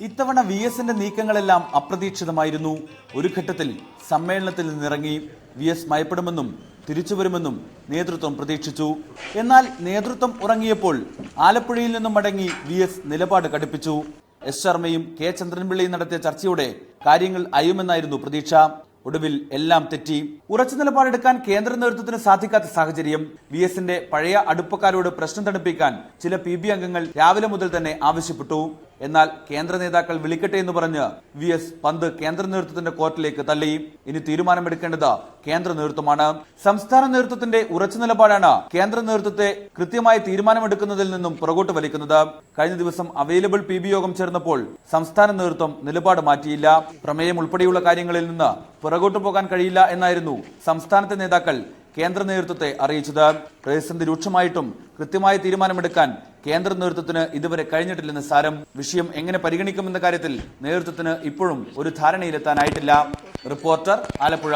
ഇത്തവണ VSന്റെ നീക്കങ്ങളെല്ലാം അപ്രതീക്ഷിതമായിരുന്നു. ഒരു ഘട്ടത്തിൽ സമ്മേളനത്തിൽ നിന്നിറങ്ങി. VS മയപ്പെടുമെന്നും തിരിച്ചുവരുമെന്നും നേതൃത്വം പ്രതീക്ഷിച്ചു. എന്നാൽ നേതൃത്വം ഉറങ്ങിയപ്പോൾ ആലപ്പുഴയിൽ നിന്നും മടങ്ങി VS നിലപാട് കടുപ്പിച്ചു. S ശർമ്മയും K ചന്ദ്രൻപിള്ളയും നടത്തിയ ചർച്ചയോടെ കാര്യങ്ങൾ അയുമെന്നായിരുന്നു പ്രതീക്ഷ. ഒടുവിൽ എല്ലാം തെറ്റി. ഉറച്ചു നിലപാടെടുക്കാൻ കേന്ദ്ര നേതൃത്വത്തിന് സാധിക്കാത്ത സാഹചര്യം. VSന്റെ പഴയ അടുപ്പക്കാരോട് പ്രശ്നം തണുപ്പിക്കാൻ ചില PB അംഗങ്ങൾ രാവിലെ മുതൽ തന്നെ ആവശ്യപ്പെട്ടു. എന്നാൽ കേന്ദ്ര നേതാക്കൾ വിളിക്കട്ടെ എന്ന് പറഞ്ഞ് VS പന്ത് കേന്ദ്ര നേതൃത്വത്തിന്റെ കോർട്ടിലേക്ക് തള്ളി. ഇനി തീരുമാനമെടുക്കേണ്ടത് കേന്ദ്ര നേതൃത്വമാണ്. സംസ്ഥാന നേതൃത്വത്തിന്റെ ഉറച്ചു നിലപാടാണ് കേന്ദ്ര നേതൃത്വത്തെ കൃത്യമായ തീരുമാനമെടുക്കുന്നതിൽ നിന്നും പുറകോട്ട് വലിക്കുന്നത്. കഴിഞ്ഞ ദിവസം അവൈലബിൾ PB യോഗം ചേർന്നപ്പോൾ സംസ്ഥാന നേതൃത്വം നിലപാട് മാറ്റിയില്ല. പ്രമേയം ഉൾപ്പെടെയുള്ള കാര്യങ്ങളിൽ നിന്ന് പുറകോട്ട് പോകാൻ കഴിയില്ല എന്നായിരുന്നു സംസ്ഥാനത്തെ നേതാക്കൾ കേന്ദ്ര നേതൃത്വത്തെ അറിയിച്ചത്. പ്രതിസന്ധി രൂക്ഷമായിട്ടും കൃത്യമായ തീരുമാനമെടുക്കാൻ കേന്ദ്ര നേതൃത്വത്തിന് ഇതുവരെ കഴിഞ്ഞിട്ടില്ലെന്ന് സാരം. വിഷയം എങ്ങനെ പരിഗണിക്കുമെന്ന കാര്യത്തിൽ നേതൃത്വത്തിന് ഇപ്പോഴും ഒരു ധാരണയിലെത്താനായിട്ടില്ല. റിപ്പോർട്ടർ, ആലപ്പുഴ.